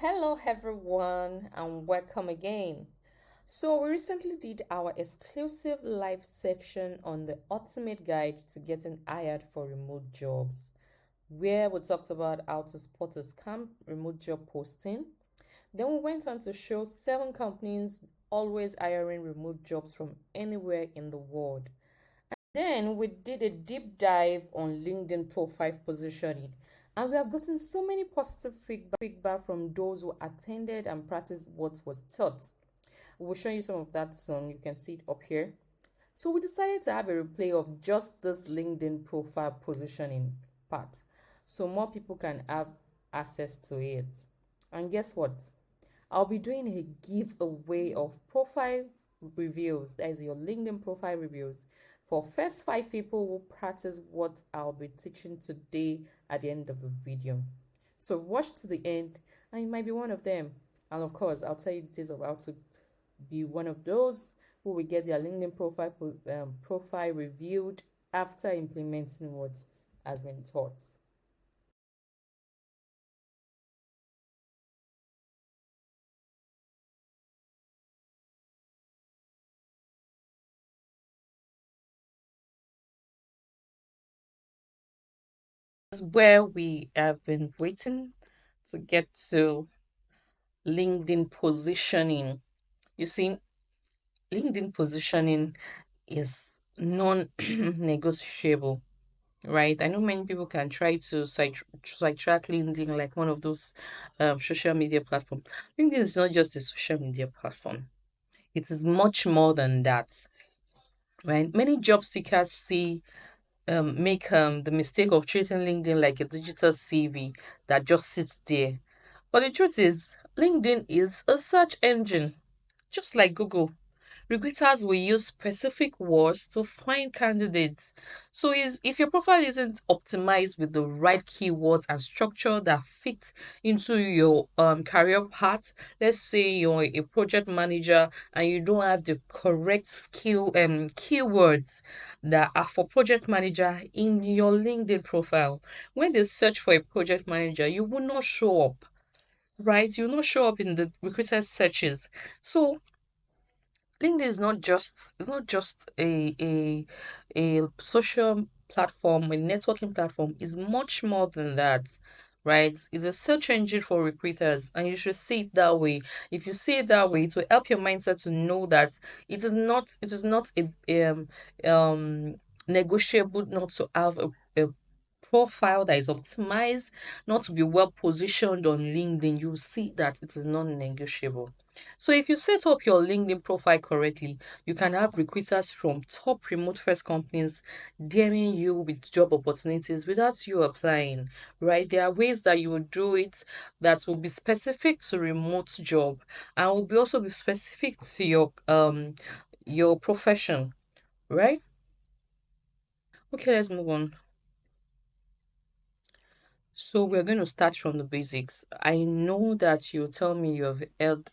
Hello, everyone, and welcome again. So, we recently did our exclusive live section on the ultimate guide to getting hired for remote jobs, where we talked about how to spot a scam remote job posting. Then, we went on to show 7 companies always hiring remote jobs from anywhere in the world. Then we did a deep dive on LinkedIn profile positioning, and we have gotten so many positive feedback from those who attended and practiced what was taught. We'll show you some of that soon. You can see it up here. So we decided to have a replay of just this LinkedIn profile positioning part so more people can have access to it. And guess what? I'll be doing a giveaway of profile reviews. That is your LinkedIn profile reviews for first 5 people who practice what I'll be teaching today at the end of the video. So watch to the end and you might be one of them. And of course, I'll tell you details of how to be one of those who will get their LinkedIn profile reviewed after implementing what has been taught. This is where we have been waiting to get to LinkedIn positioning. You see, LinkedIn positioning is non-negotiable, right? I know many people can try to sidetrack LinkedIn like one of those social media platforms. LinkedIn is not just a social media platform. It is much more than that, right? Many job seekers make the mistake of treating LinkedIn like a digital CV that just sits there. But the truth is, LinkedIn is a search engine, just like Google. Recruiters will use specific words to find candidates. So if your profile isn't optimized with the right keywords and structure that fit into your career path, let's say you're a project manager and you don't have the correct skill keywords that are for project manager in your LinkedIn profile, when they search for a project manager, you will not show up, right? You will not show up in the recruiter's searches. So LinkedIn is not just a social platform, a networking platform. Is much more than that, right? It's a search engine for recruiters, and you should see it that way. If you see it that way, it will help your mindset to know that it is not um negotiable not to have a profile that is optimized, not to be well positioned on LinkedIn. You see that it is non-negotiable. So if you set up your LinkedIn profile correctly, you can have recruiters from top remote first companies daring you with job opportunities without you applying, right? There are ways that you will do it that will be specific to remote job and will be also be specific to your profession, right? Okay, let's move on. So we're going to start from the basics. I know that you tell me you have heard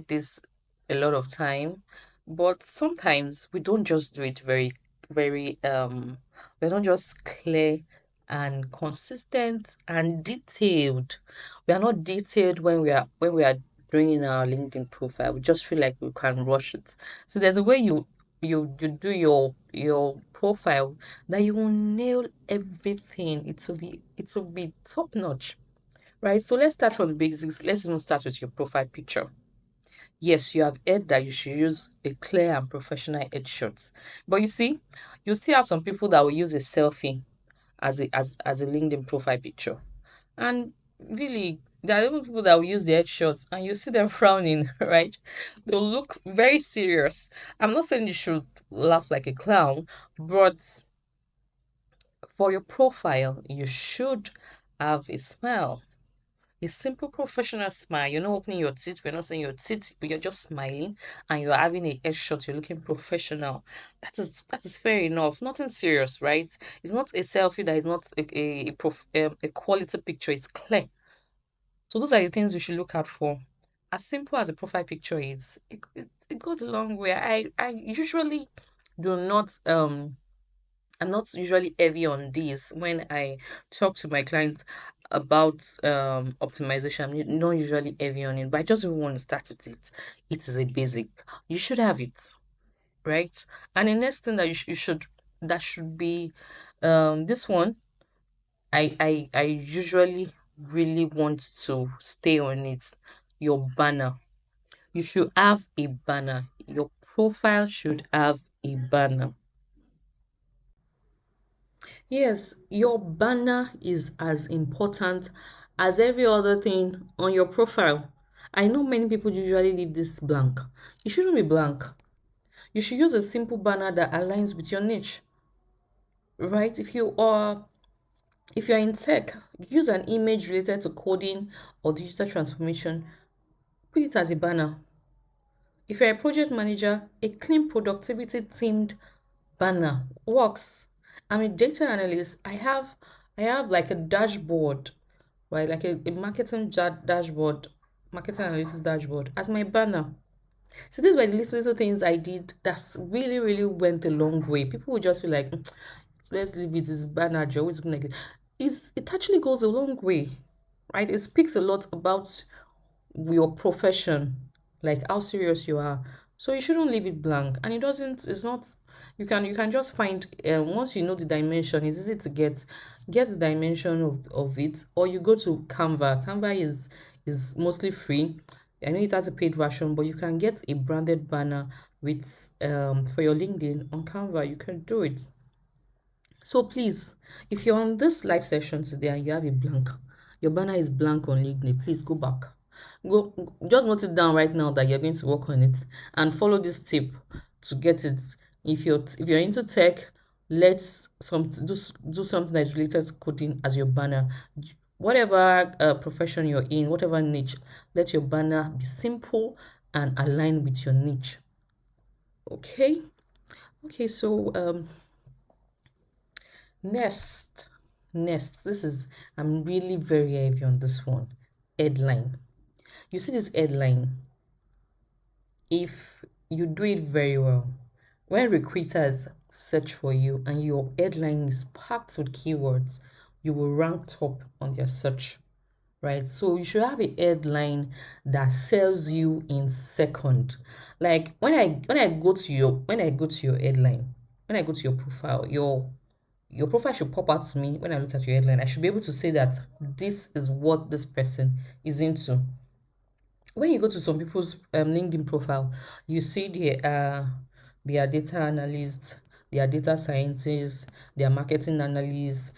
this a lot of time, but sometimes we don't just do it we're not just clear and consistent and detailed. We are not detailed when we are doing our LinkedIn profile. We just feel like we can rush it. So there's a way you do your profile that you will nail everything. It will be top notch, right? So let's start from the basics. Let's even start with your profile picture. Yes, you have heard that you should use a clear and professional headshots, but you still have some people that will use a selfie as a LinkedIn profile picture, and really. There are even people that will use the headshots and you see them frowning, right? They'll look very serious. I'm not saying you should laugh like a clown, but for your profile, you should have a smile. A simple professional smile. You're not opening your teeth. We're not saying your teeth, but you're just smiling and you're having a headshot. You're looking professional. That is fair enough. Nothing serious, right? It's not a selfie that is not a quality picture. It's clear. So those are the things we should look out for. As simple as a profile picture is, it goes a long way. I usually do not I'm not usually heavy on this when I talk to my clients. about optimization. I'm not usually heavy on it, but I just really want to start with it. It is a basic. You should have it, right? And the next thing that you should that should be this one. I usually really want to stay on it. Your banner. You should have a banner. Your profile should have a banner. Yes, your banner is as important as every other thing on your profile. I know many people usually leave this blank. It shouldn't be blank. You should use a simple banner that aligns with your niche, right? If you're in tech, use an image related to coding or digital transformation. Put it as a banner. If you're a project manager, a clean productivity themed banner works. I'm a data analyst. I have like a dashboard, right? Like a marketing dashboard, marketing analytics dashboard as my banner. So these were the little things I did that's really, really went a long way. People would just feel like, "Mm, let's leave it as banner, you're always looking like it. It actually goes a long way, right? It speaks a lot about your profession, like how serious you are. So you shouldn't leave it blank. And it doesn't, it's not, you can just find, once you know the dimension, it's easy to get the dimension of it, or you go to Canva. Canva is mostly free. I know it has a paid version, but you can get a branded banner with for your LinkedIn on Canva. You can do it. So please, if you're on this live session today and you have a blank, your banner is blank on LinkedIn, please go back. Go just note it down right now that you're going to work on it and follow this tip to get it. If you're into tech, let's do something that's related to coding as your banner. Whatever profession you're in, whatever niche, let your banner be simple and align with your niche. Okay. Okay, so Next, this is, I'm really very heavy on this one. Headline. You see this headline, if you do it very well, when recruiters search for you and your headline is packed with keywords, you will rank top on their search, right? So you should have a headline that sells you in second. Like when I go to your headline, when I go to your profile, your profile should pop out to me when I look at your headline. I should be able to say that this is what this person is into. When you go to some people's LinkedIn profile, you see they are data analysts, they are data scientists, they are marketing analysts.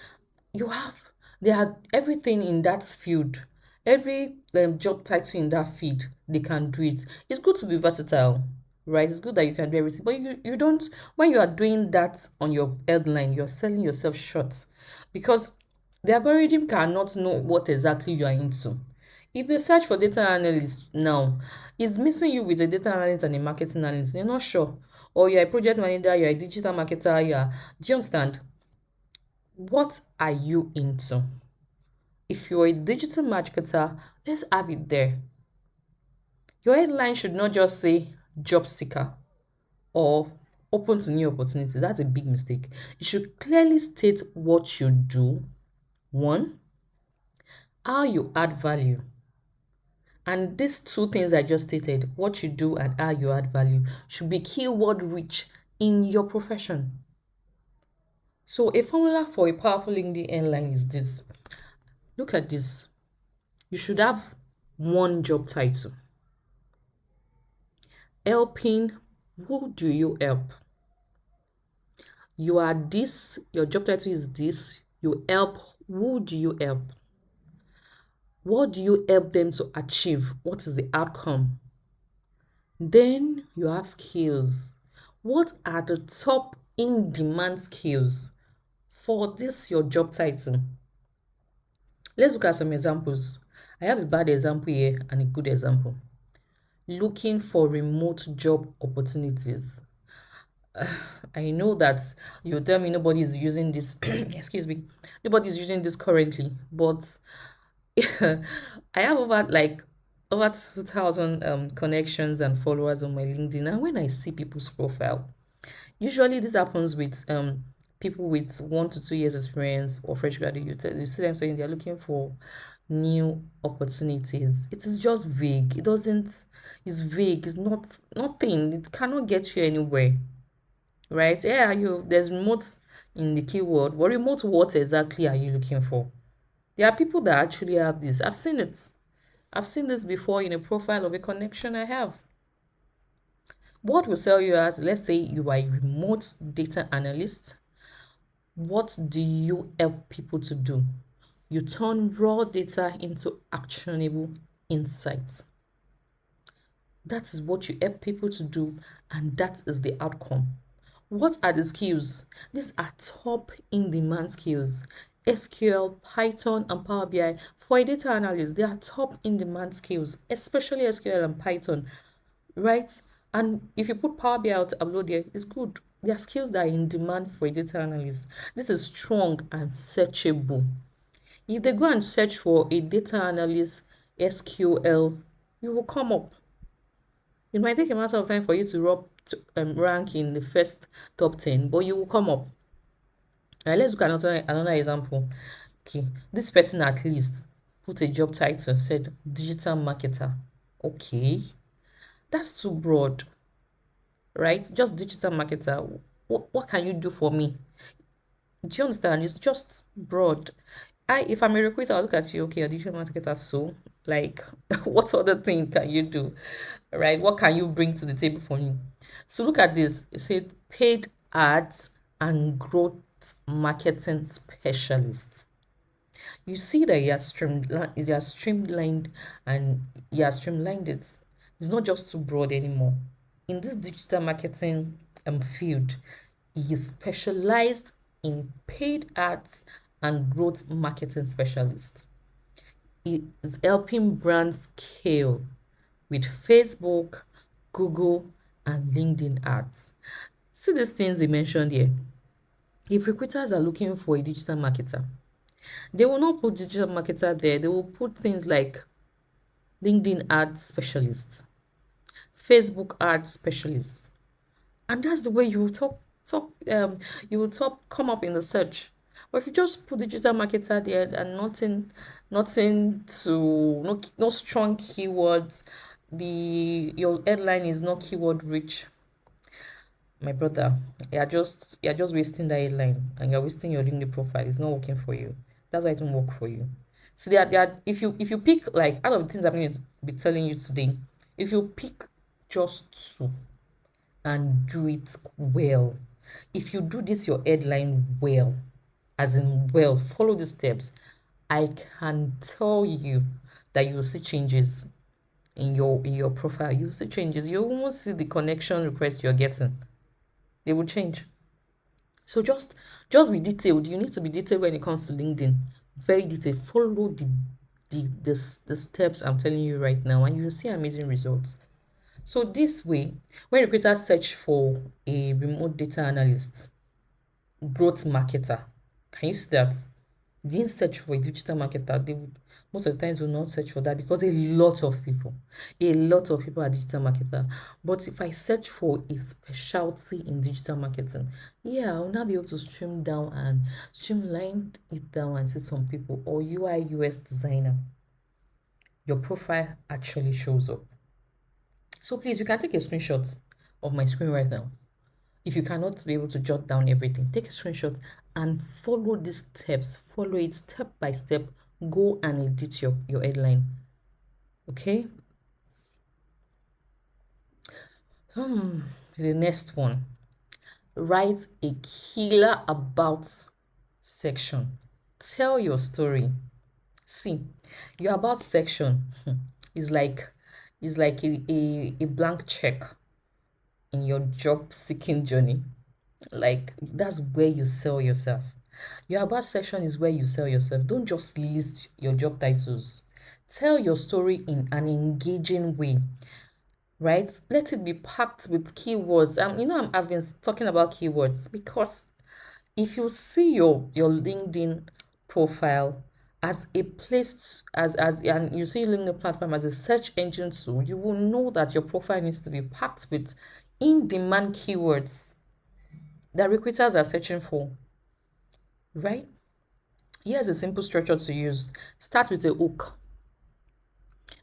You have they are everything in that field. Every job title in that field, they can do it. It's good to be versatile, right? It's good that you can do everything, but you don't. When you are doing that on your headline, you're selling yourself short because the algorithm cannot know what exactly you are into. If they search for data analyst now, it's missing you with a data analyst and a marketing analyst. You're not sure, or you're a project manager, you're a digital marketer. Do you understand? What are you into? If you're a digital marketer, let's have it there. Your headline should not just say job seeker or open to new opportunities. That's a big mistake. It should clearly state what you do, one, how you add value. And these two things I just stated, what you do and how you add value, should be keyword rich in your profession. So a formula for a powerful LinkedIn headline is this. Look at this. You should have one job title. Helping, who do you help? You are this, your job title is this, you help, who do you help? What do you help them to achieve? What is the outcome? Then you have skills. What are the top in demand skills for this your job title? Let's look at some examples. I have a bad example here and a good example. Looking for remote job opportunities. I know that you tell me nobody is using this, excuse me, nobody's using this currently, but I have over 2,000 connections and followers on my LinkedIn. And when I see people's profile, usually this happens with people with 1 to 2 years experience or fresh graduates, you see them saying they're looking for new opportunities. It is just vague. It doesn't, it's vague. It's not nothing. It cannot get you anywhere, right? Yeah, there's remote in the keyword, but remote what exactly are you looking for? There are people that actually have this. I've seen it. I've seen this before in a profile of a connection I have. What will sell you as, let's say you are a remote data analyst. What do you help people to do? You turn raw data into actionable insights. That is what you help people to do, and that is the outcome. What are the skills? These are top in demand skills. SQL, Python, and Power BI. For a data analyst, they are top in demand skills, especially SQL and Python, right? And if you put Power BI out upload there, it's good. There are skills that are in demand for a data analyst. This is strong and searchable. If they go and search for a data analyst SQL, you will come up. It might take a matter of time for you to rank in the first top 10, but you will come up. Let's look at another example. Okay, this person at least put a job title, said digital marketer. Okay, that's too broad, right? Just digital marketer. What can you do for me? Do you understand? It's just broad. If I'm a recruiter, I'll look at you, okay, you're digital marketer, so like what other thing can you do? Right? What can you bring to the table for me? So look at this. It said paid ads and growth marketing specialist. You see that you are streamlined and you are streamlined it. It's not just too broad anymore. In this digital marketing field, he is specialized in paid ads and growth marketing specialist. He is helping brands scale with Facebook, Google, and LinkedIn ads. See these things he mentioned here. If recruiters are looking for a digital marketer, they will not put digital marketer there. They will put things like LinkedIn ads specialist, Facebook ads specialist. And that's the way you will you will come up in the search. But if you just put digital marketer there and nothing to no strong keywords, your headline is not keyword rich, my brother, you're just wasting that headline and you're wasting your LinkedIn profile. It's not working for you. That's why it won't work for you. So if you pick, like, out of the things I'm going to be telling you today, if you pick just two and do it well, if you do this your headline well, as in well, follow the steps, I can tell you that you will see changes in your profile. You will see changes. You won't see the connection request you're getting. They will change. So just be detailed. You need to be detailed when it comes to LinkedIn. Very detailed. Follow the steps I'm telling you right now, and you'll see amazing results. So this way, when recruiters search for a remote data analyst, growth marketer, can you see that? They didn't search for a digital marketer. They would most of the times will not search for that because a lot of people are digital marketer. But if I search for a specialty in digital marketing, yeah, I'll now be able to streamline it down and see some people, or UI UX designer. Your profile actually shows up. So please, you can take a screenshot of my screen right now. If you cannot be able to jot down everything, take a screenshot and follow these steps. Follow it step by step. Go and edit your headline. Okay? The next one. Write a killer about section. Tell your story. See, your about section is like a blank check in your job seeking journey. Like, that's where you sell yourself. Your about section is where you sell yourself. Don't just list your job titles. Tell your story in an engaging way, right? Let it be packed with keywords. I've been talking about keywords because if you see your LinkedIn profile as a place and you see LinkedIn platform as a search engine tool, you will know that your profile needs to be packed with in-demand keywords that recruiters are searching for. right? Here's a simple structure to use. Start with a hook.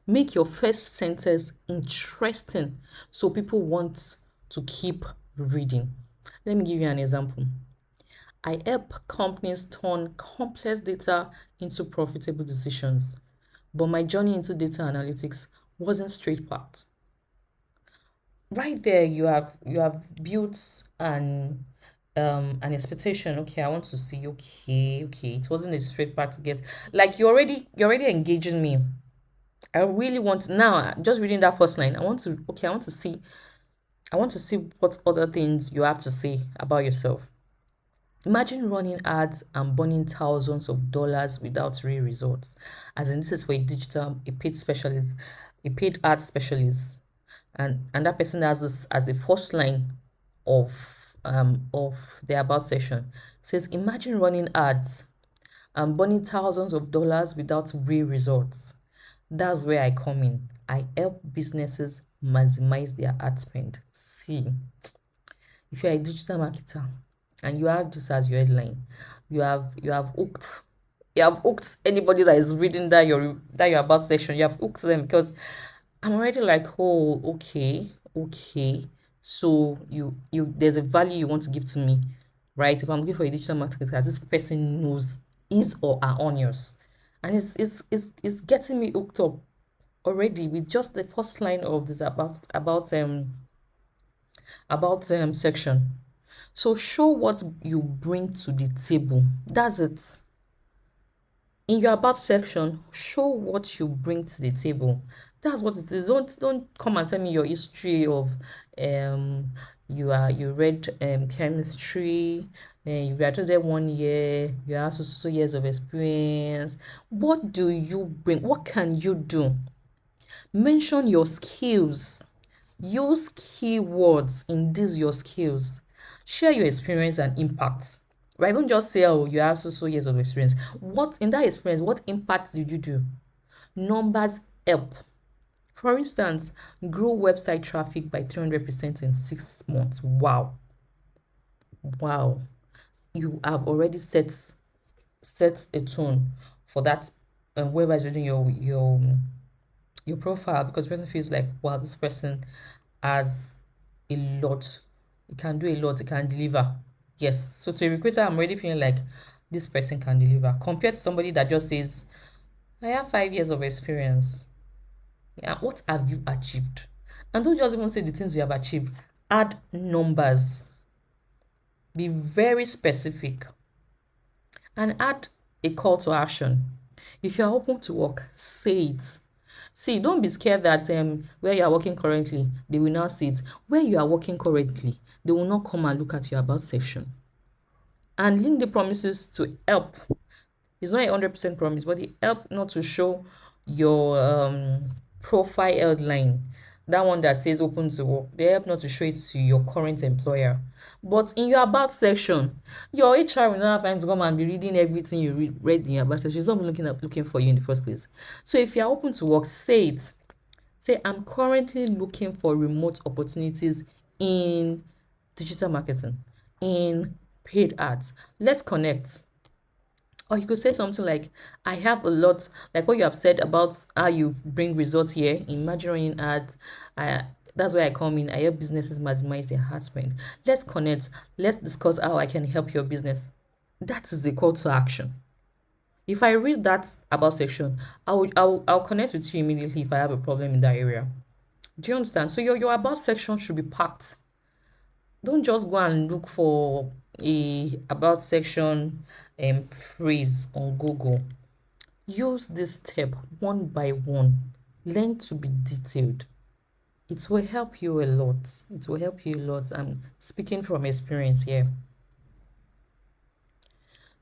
Make your first sentence interesting so people want to keep reading. Let me give you an example. I help companies turn complex data into profitable decisions, but my journey into data analytics wasn't straight path. Right there, you have built an expectation. Okay, I want to see. Okay, it wasn't a straight path to get. Like you're already engaging me. I really want now. Just reading that first line, I want to. Okay, I want to see what other things you have to say about yourself. Imagine running ads and burning thousands of dollars without real results. As in, this is for a paid specialist, a paid ad specialist, and that person has this as the first line of of the about section. Says, imagine running ads and burning thousands of dollars without real results. That's where I come in. I help businesses maximize their ad spend. See, if you're a digital marketer and you have this as your headline, you have hooked anybody that is reading that your about section. You have hooked them because I'm already like, oh, okay. So you there's a value you want to give to me, right? If I'm looking for a digital marketer, this person knows his or her onions, and it's getting me hooked up already with just the first line of this about section. So show what you bring to the table. That's it. In your about section, show what you bring to the table. That's what it is. Don't come and tell me your history of um you read chemistry, and you graduated 1 year, you have so years of experience. What do you bring? What can you do? Mention your skills. Use keywords in these your skills. Share your experience and impact. Right? Don't just say, oh, you have so years of experience. What in that experience, what impact did you do? Numbers help. For instance, grow website traffic by 300% in 6 months. Wow. Wow. You have already set a tone for that whoever is reading your profile, because the person feels like, wow, this person has a lot. It can do a lot. It can deliver. Yes. So to a recruiter, I'm already feeling like this person can deliver compared to somebody that just says, I have 5 years of experience. Yeah. What have you achieved? And don't just even say the things you have achieved. Add numbers. Be very specific and add a call to action. If you are open to work, say it. See, don't be scared that where you are working currently, they will now see it. Where you are working currently, they will not come and look at your about section. And link the promises to help. It's not a 100% promise, but it help not to show your profile headline, that one that says open to work. They help not to show it to your current employer. But in your about section, your HR will not have time to come and be reading everything you read in your about section. She's not looking for you in the first place. So if you're open to work, say it. Say, I'm currently looking for remote opportunities in digital marketing, in paid ads. Let's connect. Or you could say something like, I have a lot, like what you have said about how you bring results here in marketing ads. I, that's where I come in. I help businesses maximize their ad spend. Let's connect. Let's discuss how I can help your business. That is a call to action. If I read that about section, I'll connect with you immediately if I have a problem in that area. Do you understand? So your about section should be packed. Don't just go and look for a about section phrase on Google. Use this step one by one. Learn to be detailed. It will help you a lot. It will help you a lot. I'm speaking from experience here.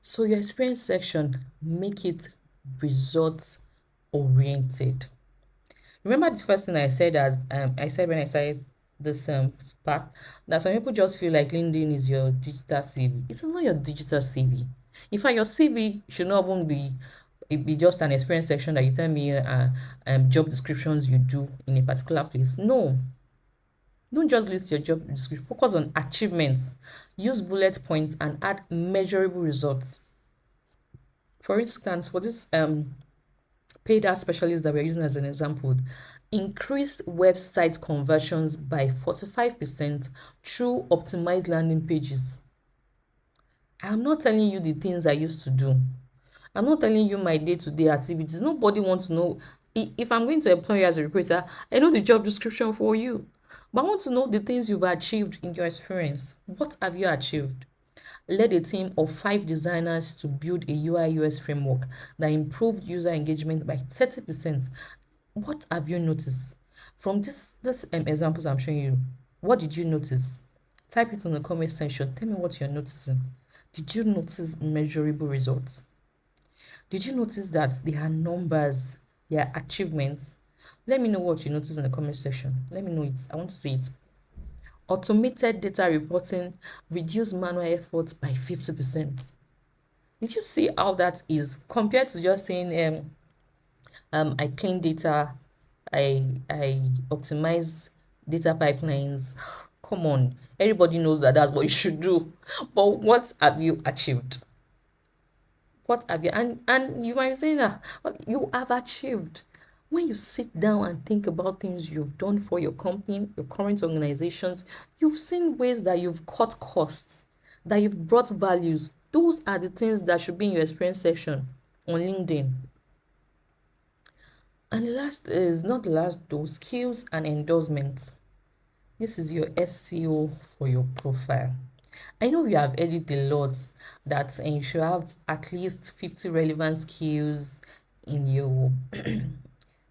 So your experience section, make it results oriented. Remember the first thing I said I said when I started this part, that some people just feel like LinkedIn is your digital CV. It's not your digital CV. In fact, your CV should not even be just an experience section that you tell me job descriptions you do in a particular place. No, don't just list your job description. Focus on achievements. Use bullet points and add measurable results. For instance, for this paid ad specialist that we're using as an example, increased website conversions by 45% through optimized landing pages. I'm not telling you the things I used to do. I'm not telling you my day-to-day activities. Nobody wants to know. If I'm going to employ you as a recruiter, I know the job description for you. But I want to know the things you've achieved in your experience. What have you achieved? Led a team of 5 designers to build a UI UX framework that improved user engagement by 30%. What have you noticed? From this examples I'm showing you, what did you notice? Type it in the comment section. Tell me what you're noticing. Did you notice measurable results? Did you notice that there are numbers, there are achievements? Let me know what you notice in the comment section. Let me know it. I want to see it. Automated data reporting reduced manual effort by 50%. Did you see how that is compared to just saying I clean data, I optimize data pipelines? Come on, everybody knows that that's what you should do. But what have you achieved? What have you, and you might be saying that what you have achieved when you sit down and think about things you've done for your company, your current organizations. You've seen ways that you've cut costs, that you've brought values. Those are the things that should be in your experience section on LinkedIn. And the last is not the last though, skills and endorsements. This is your SEO for your profile. I know we have edited a lot that you should have at least 50 relevant skills in your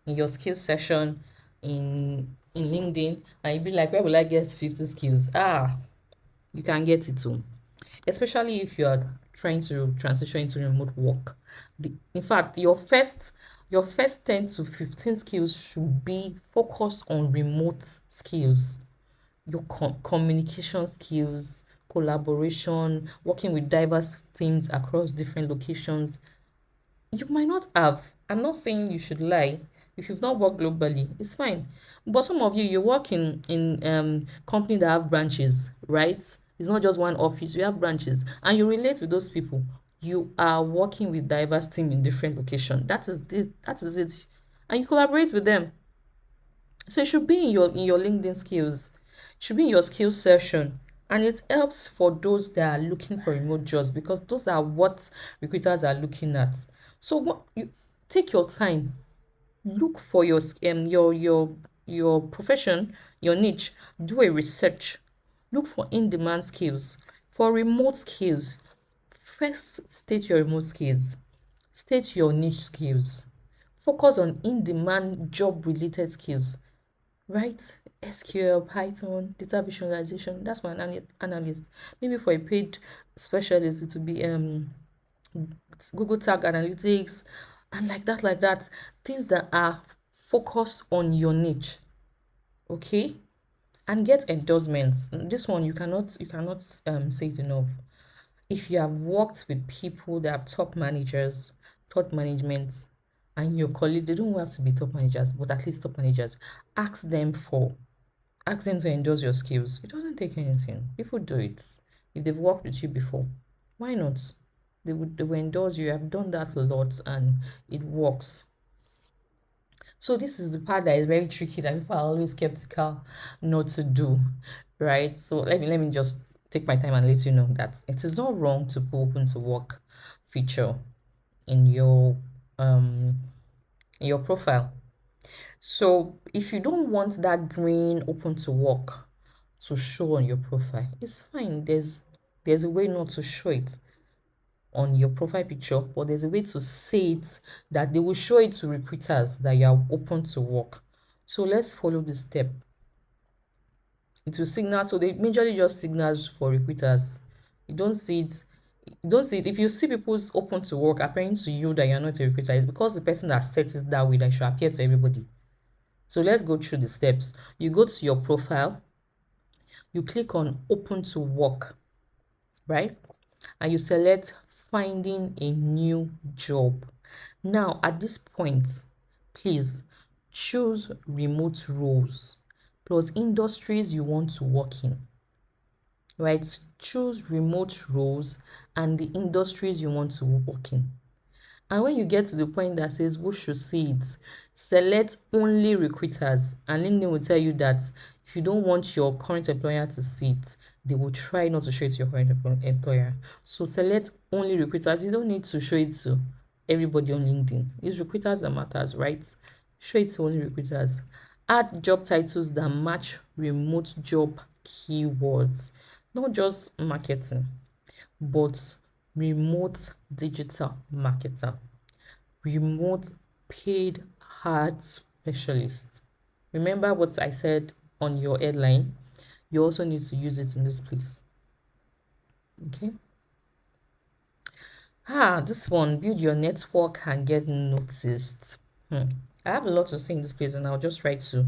in your skill session in LinkedIn, and you'll be like, where will I get 50 skills? You can get it too. Especially if you are trying to transition into remote work. In fact, your first 10 to 15 skills should be focused on remote skills, your communication skills, collaboration, working with diverse teams across different locations. You might not have. I'm not saying you should lie. If you've not worked globally, it's fine. But some of you, you work in company that have branches, right? It's not just one office. You have branches, and you relate with those people. You are working with diverse team in different locations. That is this. That is it, and you collaborate with them. So it should be in your LinkedIn skills. It should be in your skills section. And it helps for those that are looking for remote jobs because those are what recruiters are looking at. So what you take your time, look for your profession, your niche, do a research, look for in-demand skills, for remote skills. First state your remote skills, state your niche skills, focus on in-demand job related skills, right? SQL, Python, data visualization. That's for an analyst. Maybe for a paid specialist, it would be Google Tag Analytics, and like that. Things that are focused on your niche, okay? And get endorsements. This one you cannot say it enough. If you have worked with people that are top managers, top management, and your colleague, they don't have to be top managers, but at least top managers. Ask them to endorse your skills. It doesn't take anything. People do it. If they've worked with you before, why not? They will endorse you. I've done that a lot and it works. So this is the part that is very tricky that people are always skeptical not to do, right? So let me just take my time and let you know that it is not wrong to put open to work feature in your profile. So if you don't want that green open to work to show on your profile, it's fine. There's a way not to show it on your profile picture, but there's a way to say it that they will show it to recruiters that you are open to work. So let's follow this step. It will signal, so they majorly just signals for recruiters. You don't see it. You don't see it. If you see people's open to work appearing to you that you're not a recruiter, it's because the person that sets it that way that should appear to everybody. So let's go through the steps. You go to your profile, you click on open to work, right? And you select finding a new job. Now, at this point, please choose remote roles plus industries you want to work in, right? Choose remote roles and the industries you want to work in. And when you get to the point that says who should see it, select only recruiters. And LinkedIn will tell you that if you don't want your current employer to see it, they will try not to show it to your current employer. So select only recruiters. You don't need to show it to everybody on LinkedIn. It's recruiters that matters, right? Show it to only recruiters. Add job titles that match remote job keywords, not just marketing, but remote digital marketer, remote paid ads specialist. Remember what I said on your headline? You also need to use it in this place. Okay. This one, build your network and get noticed. I have a lot to say in this place, and I'll just try to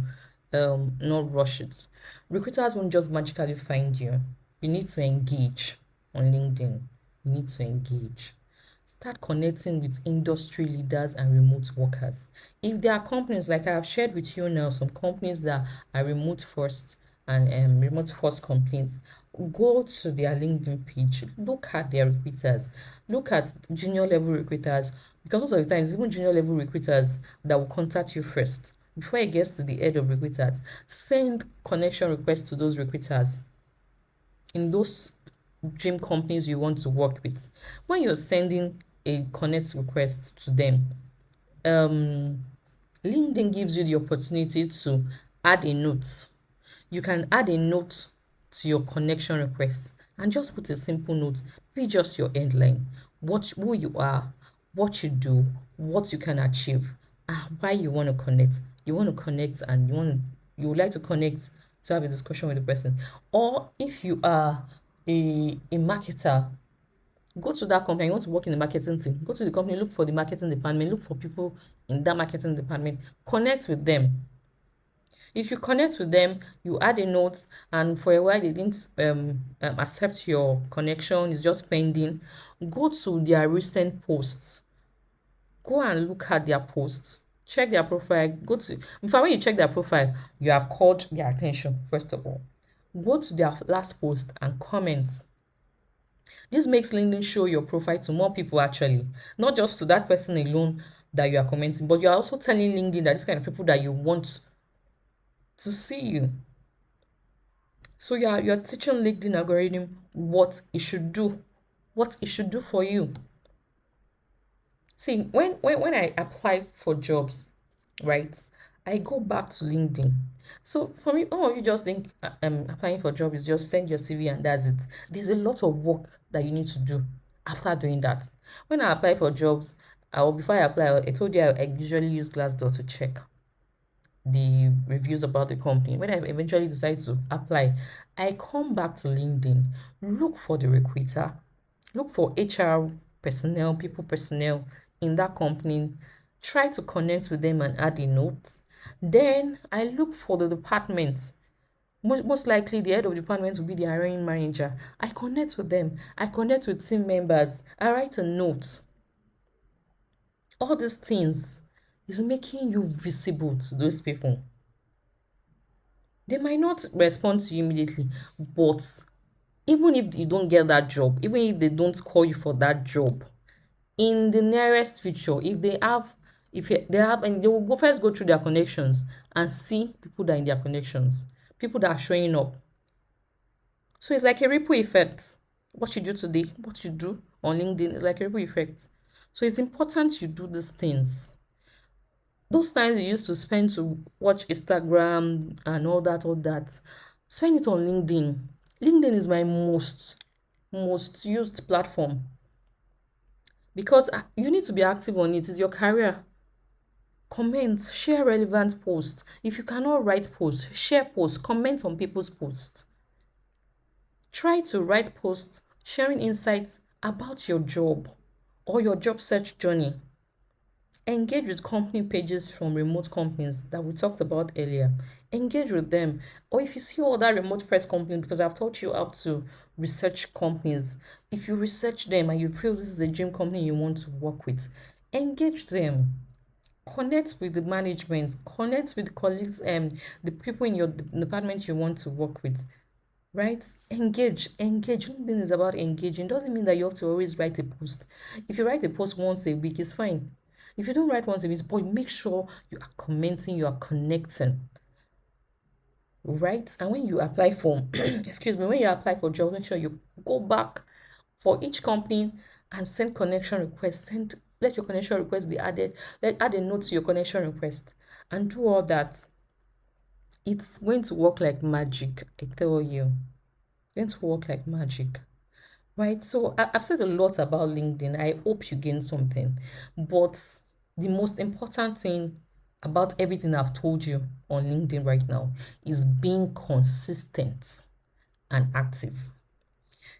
not rush it. Recruiters won't just magically find you. You need to engage on LinkedIn. You need to engage. Start connecting with industry leaders and remote workers. If there are companies like I have shared with you now, some companies that are remote first and remote first companies, go to their LinkedIn page, look at their recruiters, look at junior level recruiters, because most of the times even junior level recruiters that will contact you first before it gets to the head of recruiters. Send connection requests to those recruiters in those dream companies you want to work with. When you're sending a connect request to them, LinkedIn gives you the opportunity to add a note. You can add a note to your connection request and just put a simple note. Be just your headline, who you are, what you do, what you can achieve, and why you want to connect. You want to connect and you would like to connect to have a discussion with the person. Or if you are a marketer, go to that company, you want to work in the marketing team, go to the company, look for the marketing department, look for people in that marketing department, connect with them. If you connect with them, you add a note, and for a while they didn't accept your connection, it's just pending, go to their recent posts. Go and look at their posts. Check their profile. In fact, when you check their profile, you have called their attention, first of all. Go to their last post and comment. This makes LinkedIn show your profile to more people actually, not just to that person alone that you are commenting, but you are also telling LinkedIn that this kind of people that you want to see you. So you're teaching LinkedIn algorithm what it should do, what it should do for you. See, when I apply for jobs, right, I go back to LinkedIn. So some of you just think applying for a job is just send your CV and that's it. There's a lot of work that you need to do after doing that. When I apply for jobs, or before I apply, I told you I usually use Glassdoor to check the reviews about the company. When I eventually decide to apply, I come back to LinkedIn, look for the recruiter, look for HR personnel, people personnel in that company, try to connect with them and add a note. Then I look for the department. Most likely the head of the department will be the hiring manager. I connect with them. I connect with team members. I write a note. All these things is making you visible to those people. They might not respond to you immediately, but even if you don't get that job, even if they don't call you for that job, in the nearest future, they have, and they will go through their connections and see people that are in their connections, people that are showing up. So it's like a ripple effect. What you do today, what you do on LinkedIn is like a ripple effect. So it's important you do these things. Those times you used to spend to watch Instagram and all that, spend it on LinkedIn. LinkedIn is my most used platform because you need to be active on it. It's your career. Comment, share relevant posts. If you cannot write posts, share posts, comment on people's posts. Try to write posts sharing insights about your job or your job search journey. Engage with company pages from remote companies that we talked about earlier. Engage with them. Or if you see other remote press companies, because I've taught you how to research companies, if you research them and you feel this is a dream company you want to work with, engage them. Connect with the management, connect with the colleagues and the people in your department you want to work with. right? Engage. LinkedIn is about engaging. Doesn't mean that you have to always write a post. If you write a post once a week, it's fine. If you don't write once a week, but make sure you are commenting, you are connecting, right? And when you apply for, excuse me, when you apply for job, make sure you go back for each company and send connection request. Let your connection request be added. Add a note to your connection request and do all that. It's going to work like magic. I tell you, it's going to work like magic. Right. So I've said a lot about LinkedIn. I hope you gain something. But the most important thing about everything I've told you on LinkedIn right now is being consistent and active.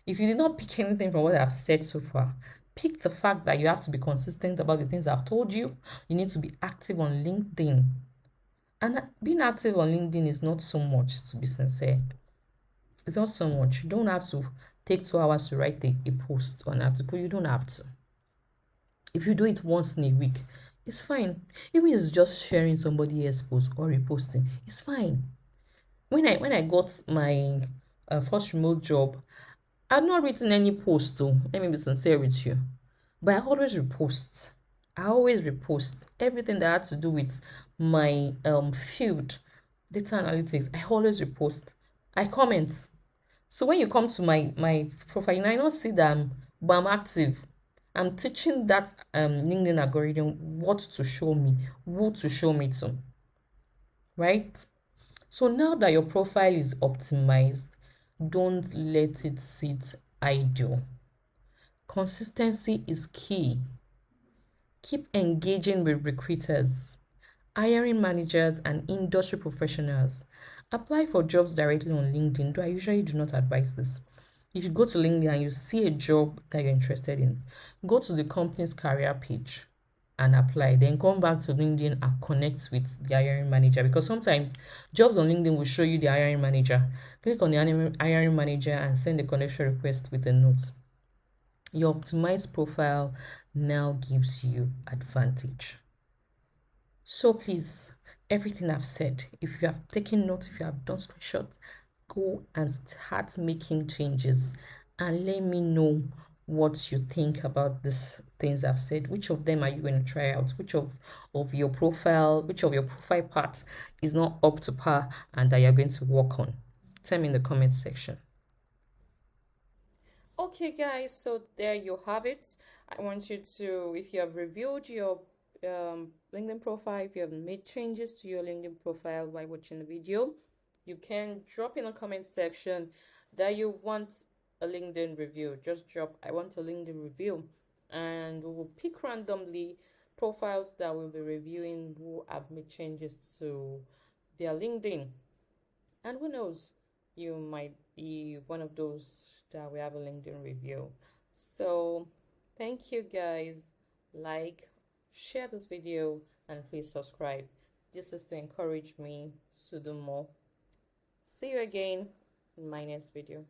If you did not pick anything from what I've said so far, pick the fact that you have to be consistent about the things I've told you. You need to be active on LinkedIn. And being active on LinkedIn is not so much, to be sincere. It's not so much. You don't have to take 2 hours to write a post or an article. You don't have to. If you do it once in a week, it's fine. Even if it's just sharing somebody else's post or reposting, it's fine. When I got my first remote job, I've not written any post though. Let me be sincere with you. But I always repost. I always repost everything that had to do with my field, data analytics. I always repost. I comment. So when you come to my profile, you might not see that but I'm active. I'm teaching that LinkedIn algorithm what to show me, who to show me to, right? So now that your profile is optimized, don't let it sit idle. Consistency is key. Keep engaging with recruiters, hiring managers, and industry professionals. Apply for jobs directly on LinkedIn, though I usually do not advise this. If you go to LinkedIn and you see a job that you're interested in, go to the company's career page and apply. Then come back to LinkedIn and connect with the hiring manager, because sometimes jobs on LinkedIn will show you the hiring manager. Click on the hiring manager and send a connection request with a note. Your optimized profile now gives you advantage. So please, everything I've said, if you have taken notes, if you have done screenshots, go and start making changes and let me know what you think about these things I've said. Which of them are you going to try out? Which of your profile, which of your profile parts is not up to par and that you're going to work on? Tell me in the comment section. Okay, guys, so there you have it. I want you to, if you have reviewed your LinkedIn profile, if you have made changes to your LinkedIn profile while watching the video, you can drop in the comment section that you want a LinkedIn review. Just drop, I want a LinkedIn review, and we will pick randomly profiles that we'll be reviewing who have made changes to their LinkedIn. And who knows, you might be one of those that we have a LinkedIn review. So thank you guys. Like, share this video, and please subscribe. This is to encourage me to do more. See you again in my next video.